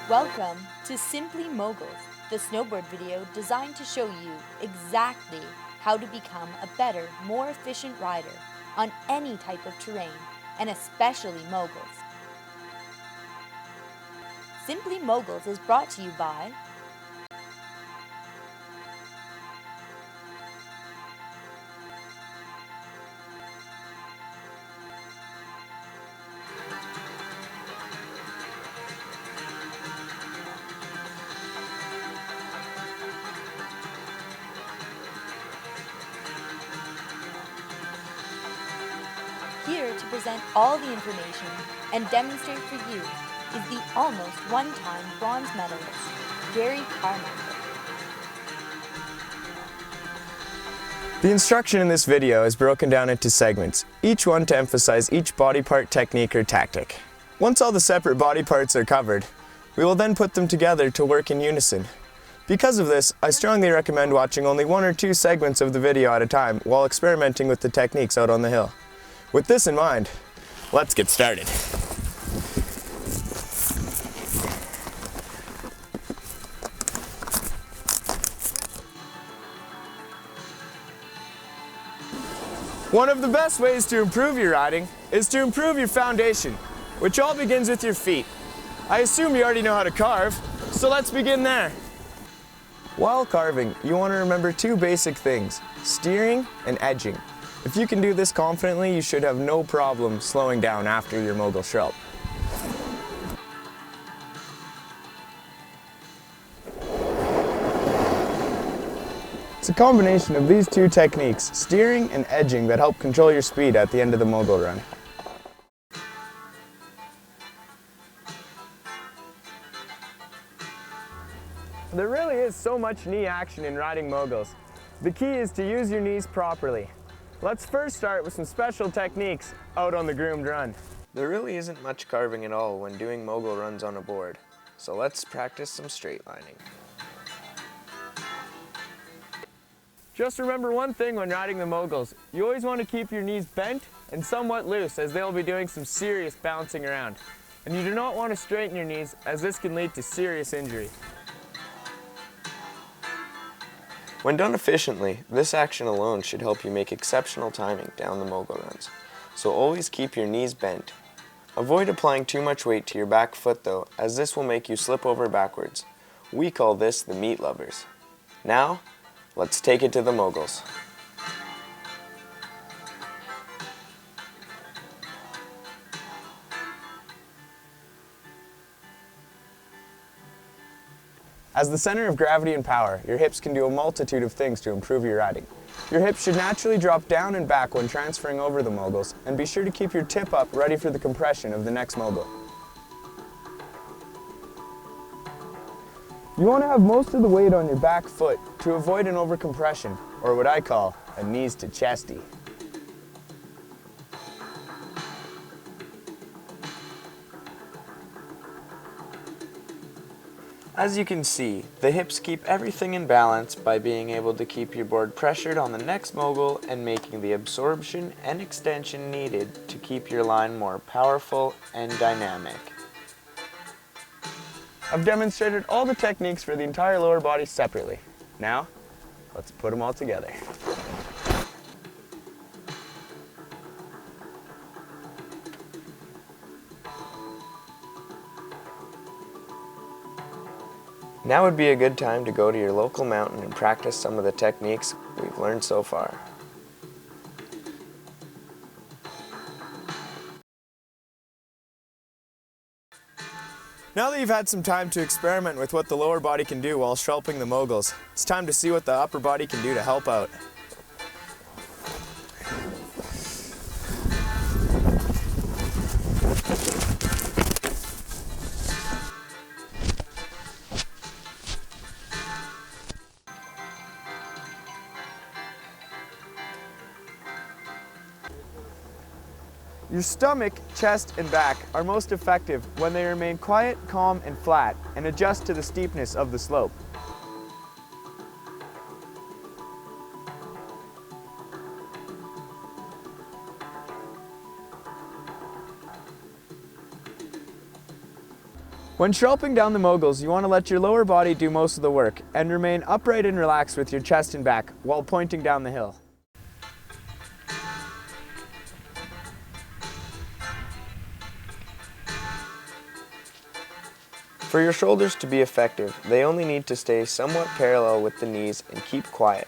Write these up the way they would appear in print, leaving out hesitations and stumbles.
Welcome to Simply Moguls, the snowboard video designed to show you exactly how to become a better, more efficient rider on any type of terrain, and especially moguls. Simply Moguls is brought to you by here to present all the information and demonstrate for you is the almost one-time bronze medalist, Gary Carmichael. The instruction in this video is broken down into segments, each one to emphasize each body part technique or tactic. Once all the separate body parts are covered, we will then put them together to work in unison. Because of this, I strongly recommend watching only 1 or 2 segments of the video at a time while experimenting with the techniques out on the hill. With this in mind, let's get started. One of the best ways to improve your riding is to improve your foundation, which all begins with your feet. I assume you already know how to carve, so let's begin there. While carving, you want to remember 2 basic things, steering and edging. If you can do this confidently, you should have no problem slowing down after your Mogul shrub. It's a combination of these 2 techniques, steering and edging, that help control your speed at the end of the Mogul run. There really is so much knee action in riding Moguls. The key is to use your knees properly. Let's first start with some special techniques out on the groomed run. There really isn't much carving at all when doing Mogul runs on a board, so let's practice some straight lining. Just remember one thing when riding the Moguls. You always want to keep your knees bent and somewhat loose, as they'll be doing some serious bouncing around. And you do not want to straighten your knees, as this can lead to serious injury. When done efficiently, this action alone should help you make exceptional timing down the Mogul runs. So always keep your knees bent. Avoid applying too much weight to your back foot though, as this will make you slip over backwards. We call this the meat lovers. Now, let's take it to the Moguls. As the center of gravity and power, your hips can do a multitude of things to improve your riding. Your hips should naturally drop down and back when transferring over the Moguls, and be sure to keep your tip up ready for the compression of the next Mogul. You want to have most of the weight on your back foot to avoid an overcompression, or what I call a knees to chesty. As you can see, the hips keep everything in balance by being able to keep your board pressured on the next Mogul and making the absorption and extension needed to keep your line more powerful and dynamic. I've demonstrated all the techniques for the entire lower body separately. Now, let's put them all together. Now would be a good time to go to your local mountain and practice some of the techniques we've learned so far. Now that you've had some time to experiment with what the lower body can do while shrelping the Moguls, it's time to see what the upper body can do to help out. Your stomach, chest, and back are most effective when they remain quiet, calm, and flat, and adjust to the steepness of the slope. When sharpening down the Moguls, you want to let your lower body do most of the work and remain upright and relaxed with your chest and back while pointing down the hill. For your shoulders to be effective, they only need to stay somewhat parallel with the knees and keep quiet.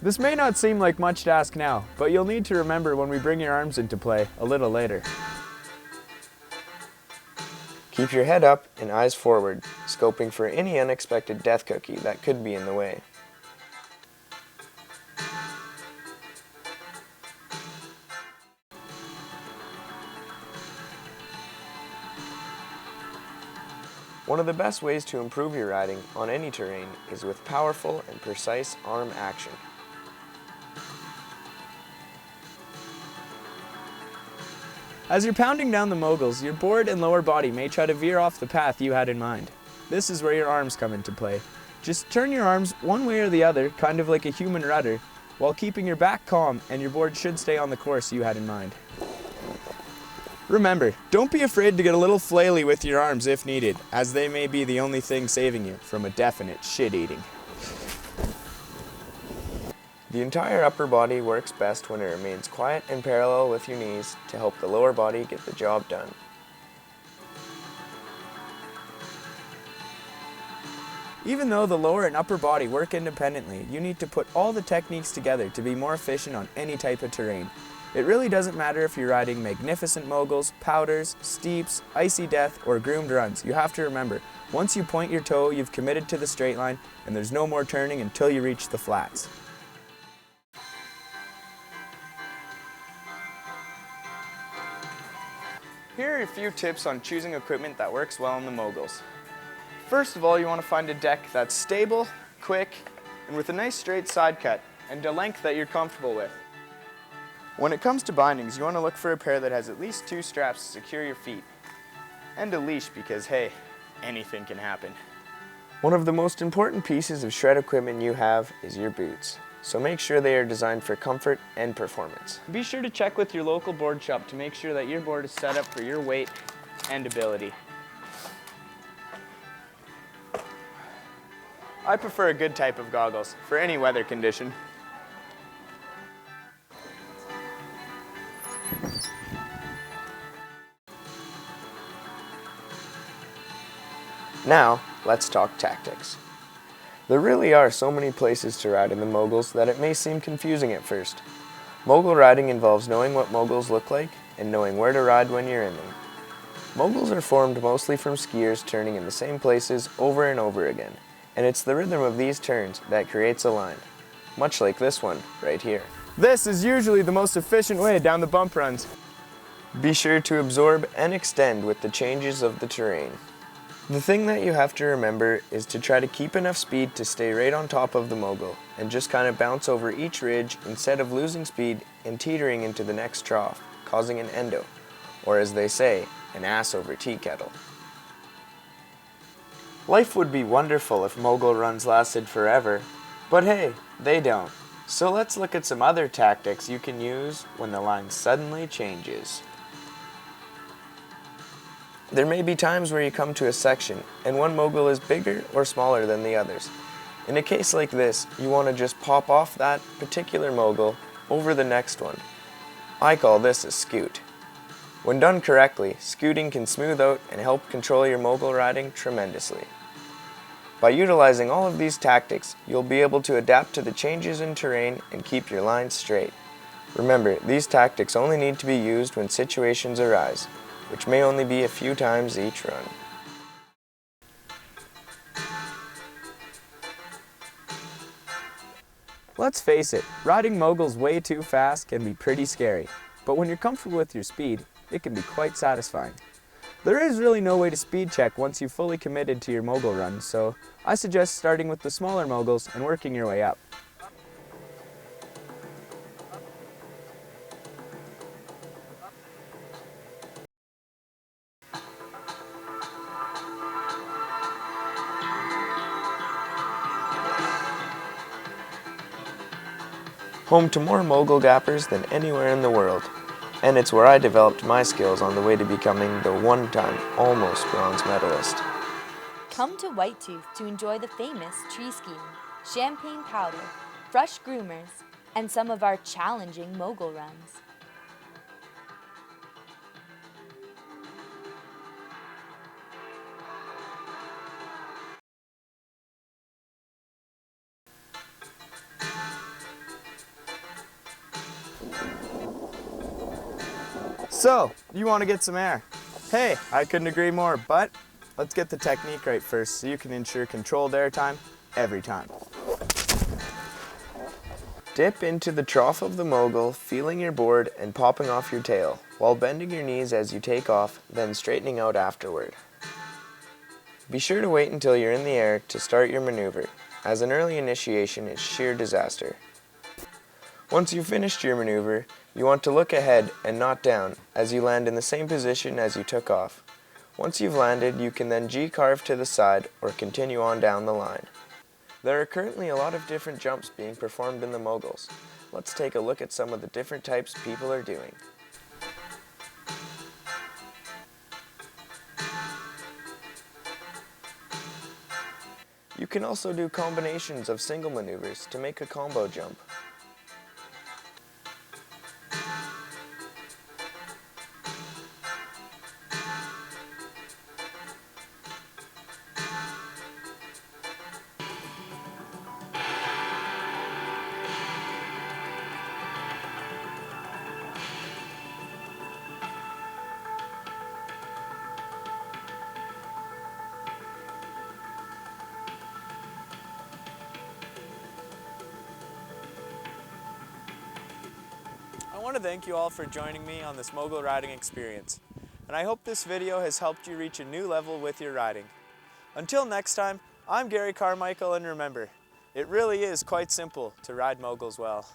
This may not seem like much to ask now, but you'll need to remember when we bring your arms into play a little later. Keep your head up and eyes forward, scoping for any unexpected death cookie that could be in the way. One of the best ways to improve your riding on any terrain is with powerful and precise arm action. As you're pounding down the Moguls, your board and lower body may try to veer off the path you had in mind. This is where your arms come into play. Just turn your arms one way or the other, kind of like a human rudder, while keeping your back calm, and your board should stay on the course you had in mind. Remember, don't be afraid to get a little flaily with your arms if needed, as they may be the only thing saving you from a definite shit-eating. The entire upper body works best when it remains quiet and parallel with your knees to help the lower body get the job done. Even though the lower and upper body work independently, you need to put all the techniques together to be more efficient on any type of terrain. It really doesn't matter if you're riding magnificent moguls, powders, steeps, icy death, or groomed runs. You have to remember, once you point your toe, you've committed to the straight line, and there's no more turning until you reach the flats. Here are a few tips on choosing equipment that works well in the Moguls. First of all, you want to find a deck that's stable, quick, and with a nice straight side cut, and a length that you're comfortable with. When it comes to bindings, you want to look for a pair that has at least 2 straps to secure your feet. And a leash because, hey, anything can happen. One of the most important pieces of shred equipment you have is your boots. So make sure they are designed for comfort and performance. Be sure to check with your local board shop to make sure that your board is set up for your weight and ability. I prefer a good type of goggles for any weather condition. Now, let's talk tactics. There really are so many places to ride in the Moguls that it may seem confusing at first. Mogul riding involves knowing what Moguls look like and knowing where to ride when you're in them. Moguls are formed mostly from skiers turning in the same places over and over again, and it's the rhythm of these turns that creates a line, much like this one right here. This is usually the most efficient way down the bump runs. Be sure to absorb and extend with the changes of the terrain. The thing that you have to remember is to try to keep enough speed to stay right on top of the Mogul and just kind of bounce over each ridge instead of losing speed and teetering into the next trough, causing an endo, or as they say, an ass over tea kettle. Life would be wonderful if Mogul runs lasted forever, but hey, they don't. So let's look at some other tactics you can use when the line suddenly changes. There may be times where you come to a section and one Mogul is bigger or smaller than the others. In a case like this, you want to just pop off that particular Mogul over the next one. I call this a scoot. When done correctly, scooting can smooth out and help control your Mogul riding tremendously. By utilizing all of these tactics, you'll be able to adapt to the changes in terrain and keep your lines straight. Remember, these tactics only need to be used when situations arise, which may only be a few times each run. Let's face it, riding Moguls way too fast can be pretty scary, but when you're comfortable with your speed, it can be quite satisfying. There is really no way to speed check once you've fully committed to your Mogul run, so I suggest starting with the smaller Moguls and working your way up. Home to more Mogul gappers than anywhere in the world. and it's where I developed my skills on the way to becoming the one-time almost bronze medalist. Come to Whitetooth to enjoy the famous tree skiing, champagne powder, fresh groomers, and some of our challenging mogul runs. So, you want to get some air? Hey, I couldn't agree more, but let's get the technique right first so you can ensure controlled air time every time. Dip into the trough of the mogul, feeling your board and popping off your tail, while bending your knees as you take off, then straightening out afterward. Be sure to wait until you're in the air to start your maneuver, as an early initiation is sheer disaster. Once you've finished your maneuver, you want to look ahead and not down as you land in the same position as you took off. Once you've landed, you can then G-carve to the side or continue on down the line. There are currently a lot of different jumps being performed in the moguls. Let's take a look at some of the different types people are doing. You can also do combinations of single maneuvers to make a combo jump. I want to thank you all for joining me on this mogul riding experience, and I hope this video has helped you reach a new level with your riding. Until next time, I'm Gary Carmichael, and remember, it really is quite simple to ride moguls well.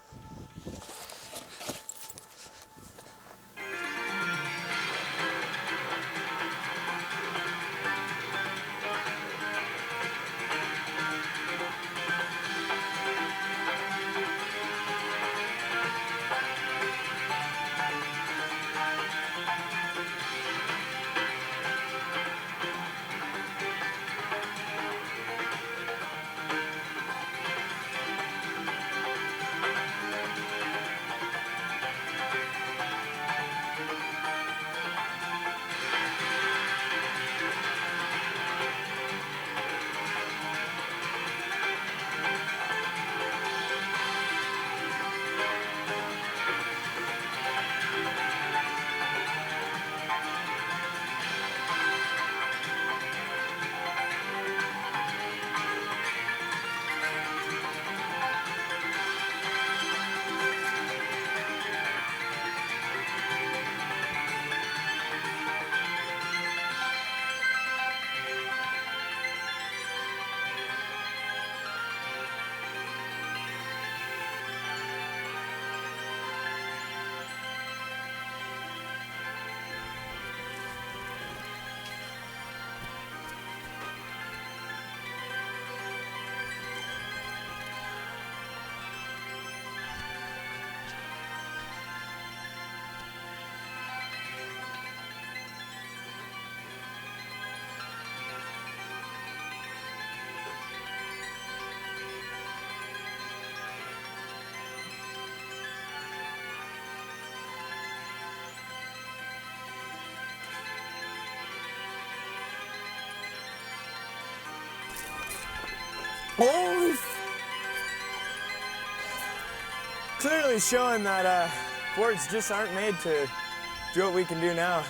Holy clearly showing that boards just aren't made to do what we can do now.